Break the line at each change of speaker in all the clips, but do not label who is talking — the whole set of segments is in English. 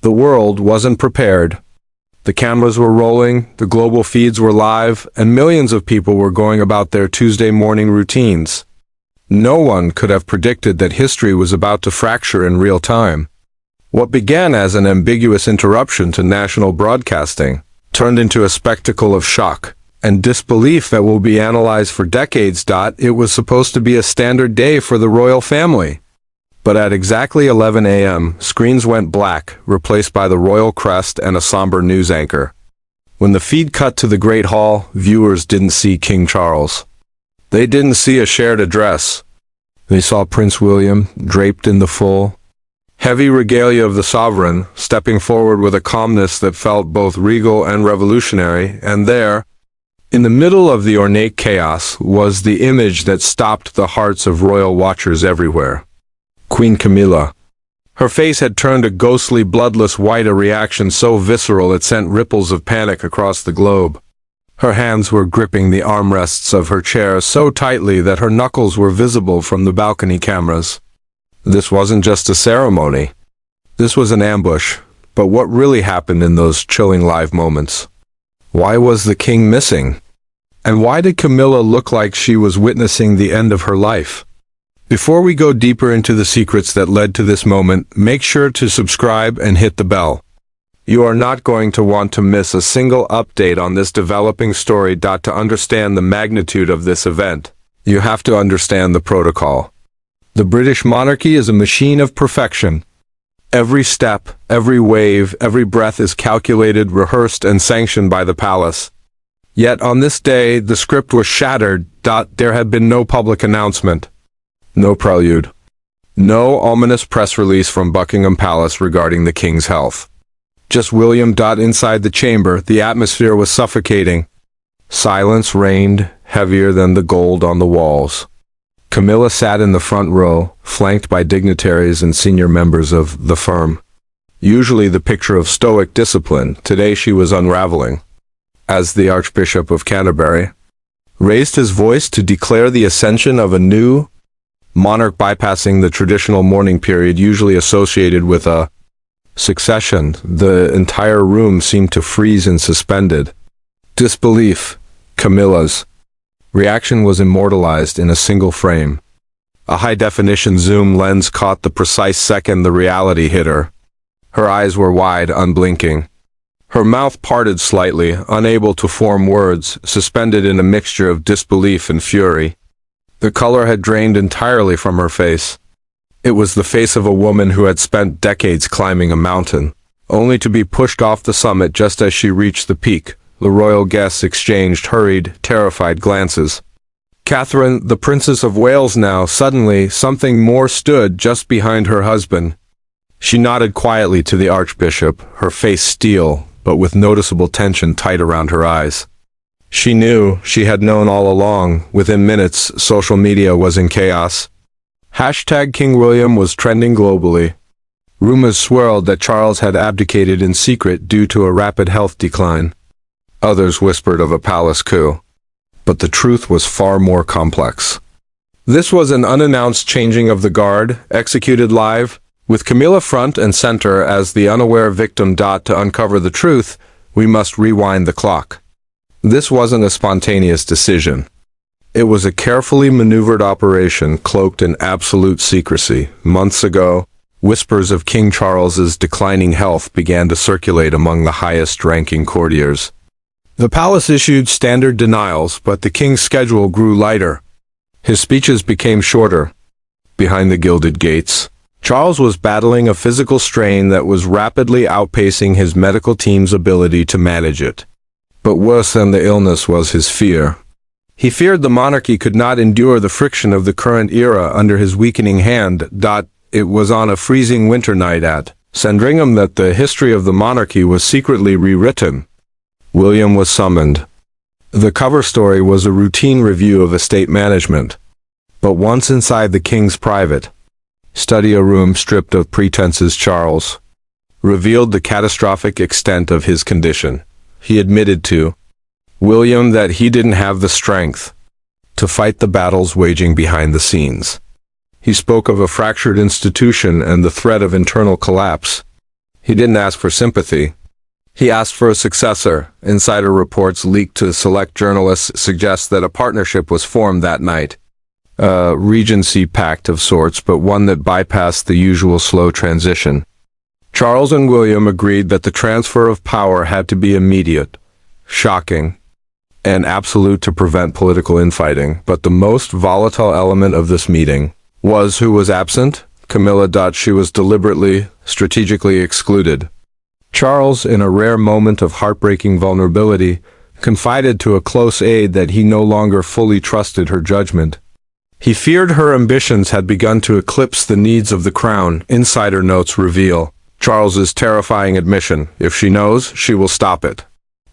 The world wasn't prepared. The cameras were rolling, the global feeds were live, and millions of people were going about their Tuesday morning routines. No one could have predicted that history was about to fracture in real time. What began as an ambiguous interruption to national broadcasting turned into a spectacle of shock and disbelief that will be analyzed for decades. It was supposed to be a standard day for the royal family. But at exactly 11 a.m., screens went black, replaced by the royal crest and a somber news anchor. When the feed cut to the Great Hall, viewers didn't see King Charles. They didn't see a shared address. They saw Prince William, draped in the full, heavy regalia of the sovereign, stepping forward with a calmness that felt both regal and revolutionary, and there, in the middle of the ornate chaos, was the image that stopped the hearts of royal watchers everywhere. Queen Camilla. Her face had turned a ghostly, bloodless white, a reaction so visceral it sent ripples of panic across the globe. Her hands were gripping the armrests of her chair so tightly that her knuckles were visible from the balcony cameras. This wasn't just a ceremony. This was an ambush. But what really happened in those chilling live moments? Why was the king missing? And why did Camilla look like she was witnessing the end of her life? Before we go deeper into the secrets that led to this moment, make sure to subscribe and hit the bell. You are not going to want to miss a single update on this developing story. To understand the magnitude of this event, you have to understand the protocol. The British monarchy is a machine of perfection. Every step, every wave, every breath is calculated, rehearsed, and sanctioned by the palace. Yet on this day, the script was shattered. There had been no public announcement. No prelude. No ominous press release from Buckingham Palace regarding the king's health. Just William. Inside the chamber, the atmosphere was suffocating. Silence reigned, heavier than the gold on the walls. Camilla sat in the front row, flanked by dignitaries and senior members of the firm. Usually the picture of stoic discipline, today she was unraveling. As the Archbishop of Canterbury raised his voice to declare the ascension of a new monarch, bypassing the traditional mourning period usually associated with a succession, the entire room seemed to freeze and suspended. Disbelief. Camilla's reaction was immortalized in a single frame. A high-definition zoom lens caught the precise second the reality hit her. Her eyes were wide, unblinking. Her mouth parted slightly, unable to form words, suspended in a mixture of disbelief and fury. The color had drained entirely from her face. It was the face of a woman who had spent decades climbing a mountain, only to be pushed off the summit just as she reached the peak. The royal guests exchanged hurried, terrified glances. Catherine, the Princess of Wales now, suddenly, something more stood just behind her husband. She nodded quietly to the Archbishop, her face steel, but with noticeable tension tight around her eyes. She knew, she had known all along. Within minutes, social media was in chaos. #King William was trending globally. Rumors swirled that Charles had abdicated in secret due to a rapid health decline. Others whispered of a palace coup. But the truth was far more complex. This was an unannounced changing of the guard, executed live, with Camilla front and center as the unaware victim. To uncover the truth, we must rewind the clock. This wasn't a spontaneous decision. It was a carefully maneuvered operation cloaked in absolute secrecy. Months ago, whispers of King Charles's declining health began to circulate among the highest-ranking courtiers. The palace issued standard denials, but the king's schedule grew lighter. His speeches became shorter. Behind the gilded gates, Charles was battling a physical strain that was rapidly outpacing his medical team's ability to manage it. But worse than the illness was his fear. He feared the monarchy could not endure the friction of the current era under his weakening hand. It was on a freezing winter night at Sandringham that the history of the monarchy was secretly rewritten. William was summoned. The cover story was a routine review of estate management. But once inside the king's private study, a room stripped of pretenses, Charles revealed the catastrophic extent of his condition. He admitted to William that he didn't have the strength to fight the battles waging behind the scenes. He spoke of a fractured institution and the threat of internal collapse. He didn't ask for sympathy. He asked for a successor. Insider reports leaked to select journalists suggest that a partnership was formed that night. A regency pact of sorts, but one that bypassed the usual slow transition. Charles and William agreed that the transfer of power had to be immediate, shocking, and absolute to prevent political infighting. But the most volatile element of this meeting was who was absent. Camilla. She was deliberately, strategically excluded. Charles, in a rare moment of heartbreaking vulnerability, confided to a close aide that he no longer fully trusted her judgment. He feared her ambitions had begun to eclipse the needs of the crown. Insider notes reveal Charles's terrifying admission: if she knows, she will stop it.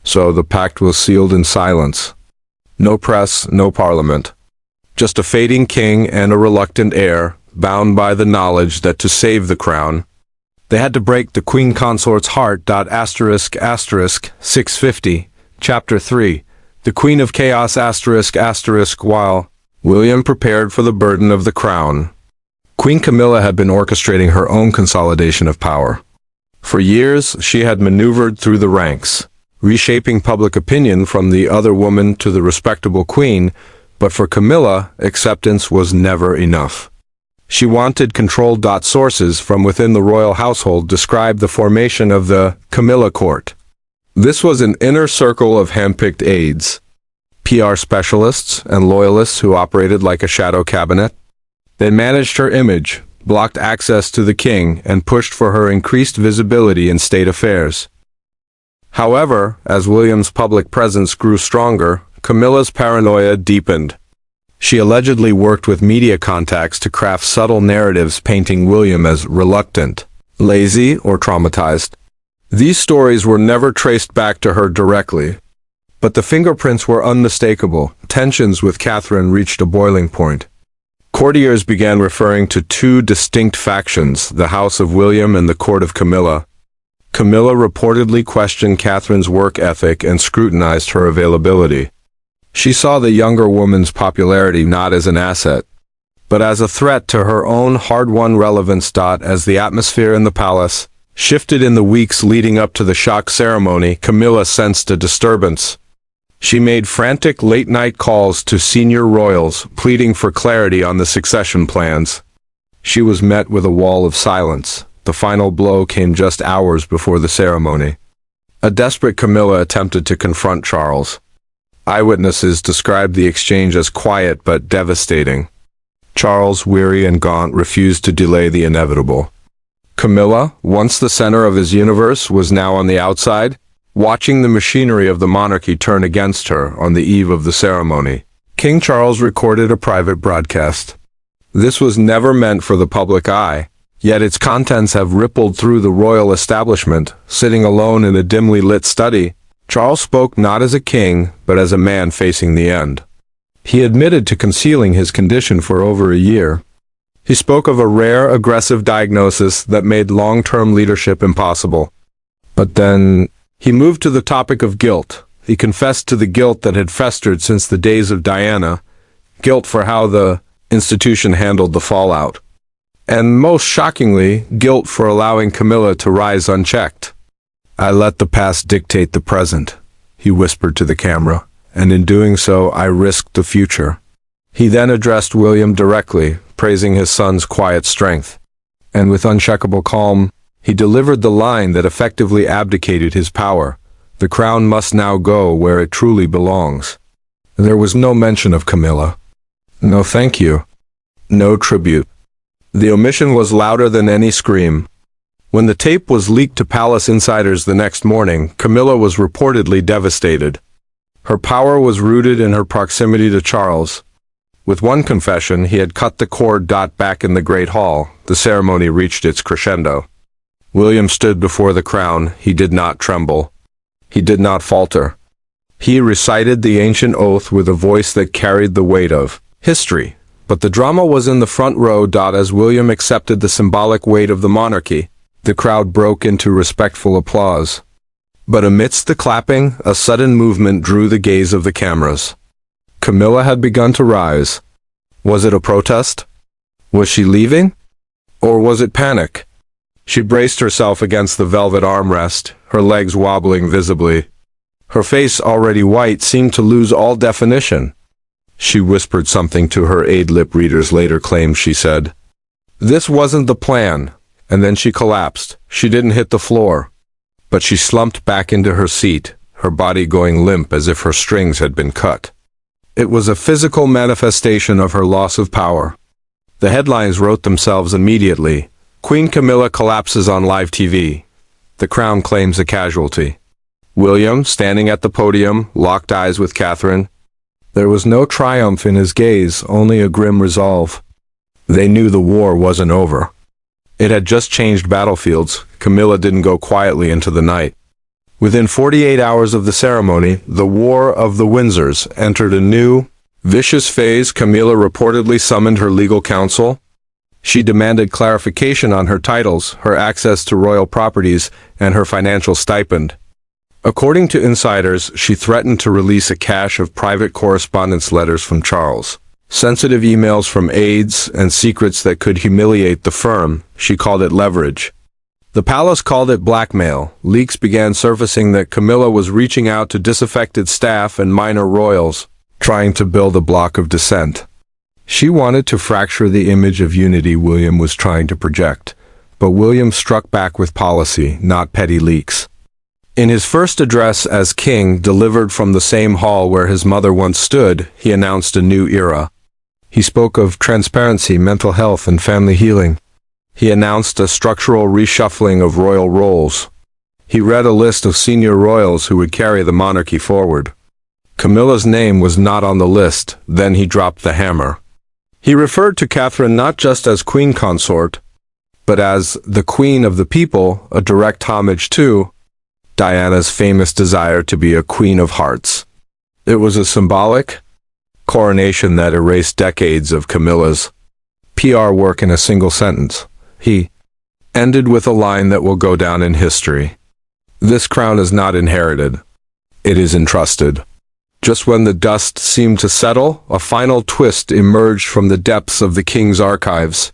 So the pact was sealed in silence. No press, no parliament. Just a fading king and a reluctant heir, bound by the knowledge that to save the crown, they had to break the queen consort's heart. 650, Chapter 3, The Queen of Chaos ***, while William prepared for the burden of the crown. Queen Camilla had been orchestrating her own consolidation of power. For years, she had maneuvered through the ranks, reshaping public opinion from the other woman to the respectable queen, but for Camilla, acceptance was never enough. She wanted control. Sources from within the royal household described the formation of the Camilla court. This was an inner circle of handpicked aides, PR specialists, and loyalists who operated like a shadow cabinet. They managed her image, blocked access to the king, and pushed for her increased visibility in state affairs. However, as William's public presence grew stronger, Camilla's paranoia deepened. She allegedly worked with media contacts to craft subtle narratives painting William as reluctant, lazy, or traumatized. These stories were never traced back to her directly, but the fingerprints were unmistakable. Tensions with Catherine reached a boiling point. Courtiers began referring to two distinct factions, the House of William and the Court of Camilla. Camilla reportedly questioned Catherine's work ethic and scrutinized her availability. She saw the younger woman's popularity not as an asset, but as a threat to her own hard-won relevance. As the atmosphere in the palace shifted in the weeks leading up to the shock ceremony, Camilla sensed a disturbance. She made frantic late-night calls to senior royals, pleading for clarity on the succession plans. She was met with a wall of silence. The final blow came just hours before the ceremony. A desperate Camilla attempted to confront Charles. Eyewitnesses described the exchange as quiet but devastating. Charles, weary and gaunt, refused to delay the inevitable. Camilla, once the center of his universe, was now on the outside, watching the machinery of the monarchy turn against her. On the eve of the ceremony, King Charles recorded a private broadcast. This was never meant for the public eye, yet its contents have rippled through the royal establishment. Sitting alone in a dimly lit study, Charles spoke not as a king, but as a man facing the end. He admitted to concealing his condition for over a year. He spoke of a rare, aggressive diagnosis that made long-term leadership impossible. But then, he moved to the topic of guilt. He confessed to the guilt that had festered since the days of Diana, guilt for how the institution handled the fallout, and most shockingly, guilt for allowing Camilla to rise unchecked. "I let the past dictate the present," he whispered to the camera, "and in doing so, I risked the future." He then addressed William directly, praising his son's quiet strength. And with unshakable calm, he delivered the line that effectively abdicated his power: the crown must now go where it truly belongs. There was no mention of Camilla. No thank you. No tribute. The omission was louder than any scream. When the tape was leaked to palace insiders the next morning, Camilla was reportedly devastated. Her power was rooted in her proximity to Charles. With one confession, he had cut the cord. Back in the Great Hall, the ceremony reached its crescendo. William stood before the crown. He did not tremble. He did not falter. He recited the ancient oath with a voice that carried the weight of history. But the drama was in the front row. As William accepted the symbolic weight of the monarchy, the crowd broke into respectful applause. But amidst the clapping, a sudden movement drew the gaze of the cameras. Camilla had begun to rise. Was it a protest? Was she leaving? Or was it panic? She braced herself against the velvet armrest, her legs wobbling visibly. Her face, already white, seemed to lose all definition. She whispered something to her aide. Lip readers later claimed she said, "This wasn't the plan," and then she collapsed. She didn't hit the floor, but she slumped back into her seat, her body going limp as if her strings had been cut. It was a physical manifestation of her loss of power. The headlines wrote themselves immediately. Queen Camilla collapses on live TV. The Crown claims a casualty. William, standing at the podium, locked eyes with Catherine. There was no triumph in his gaze, only a grim resolve. They knew the war wasn't over. It had just changed battlefields. Camilla didn't go quietly into the night. Within 48 hours of the ceremony, the War of the Windsors entered a new, vicious phase. Camilla reportedly summoned her legal counsel. She demanded clarification on her titles, her access to royal properties, and her financial stipend. According to insiders, she threatened to release a cache of private correspondence letters from Charles, sensitive emails from aides, and secrets that could humiliate the firm. She called it leverage. The palace called it blackmail. Leaks began surfacing that Camilla was reaching out to disaffected staff and minor royals, trying to build a block of dissent. She wanted to fracture the image of unity William was trying to project, but William struck back with policy, not petty leaks. In his first address as king, delivered from the same hall where his mother once stood, he announced a new era. He spoke of transparency, mental health, and family healing. He announced a structural reshuffling of royal roles. He read a list of senior royals who would carry the monarchy forward. Camilla's name was not on the list. Then he dropped the hammer. He referred to Catherine not just as queen consort, but as the queen of the people, a direct homage to Diana's famous desire to be a queen of hearts. It was a symbolic coronation that erased decades of Camilla's PR work in a single sentence. He ended with a line that will go down in history. This crown is not inherited. It is entrusted. Just when the dust seemed to settle, a final twist emerged from the depths of the king's archives.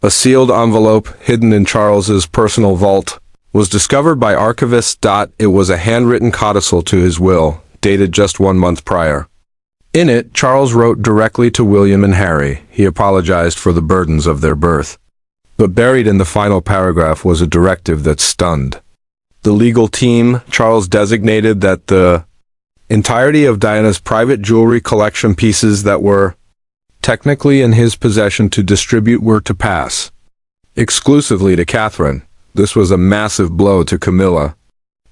A sealed envelope, hidden in Charles's personal vault, was discovered by archivists. It was a handwritten codicil to his will, dated just 1 month prior. In it, Charles wrote directly to William and Harry. He apologized for the burdens of their birth. But buried in the final paragraph was a directive that stunned the legal team. Charles designated that the entirety of Diana's private jewelry collection, pieces that were technically in his possession to distribute, were to pass exclusively to Catherine. This was a massive blow to Camilla,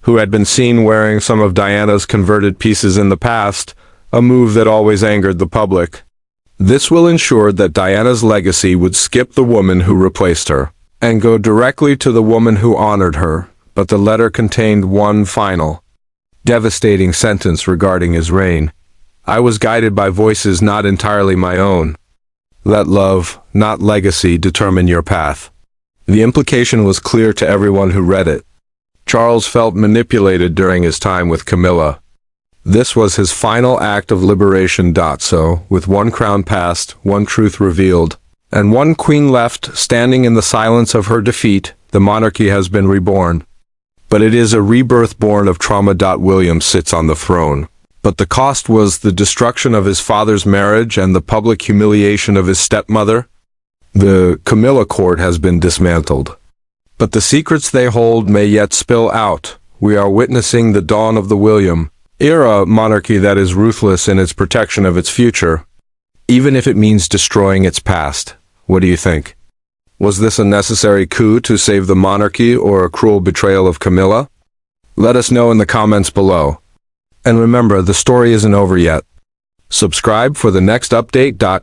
who had been seen wearing some of Diana's converted pieces in the past, a move that always angered the public. This will ensure that Diana's legacy would skip the woman who replaced her, and go directly to the woman who honored her. But the letter contained one final, devastating sentence regarding his reign. I was guided by voices not entirely my own. Let love, not legacy, determine your path. The implication was clear to everyone who read it. Charles felt manipulated during his time with Camilla. This was his final act of liberation. So, with one crown passed, one truth revealed, and one queen left standing in the silence of her defeat, the monarchy has been reborn. But it is a rebirth born of trauma. William sits on the throne. But the cost was the destruction of his father's marriage and the public humiliation of his stepmother. The Camilla court has been dismantled. But the secrets they hold may yet spill out. We are witnessing the dawn of the William era monarchy that is ruthless in its protection of its future, even if it means destroying its past. What do you think? Was this a necessary coup to save the monarchy or a cruel betrayal of Camilla? Let us know in the comments below. And remember, the story isn't over yet. Subscribe for the next update. *******.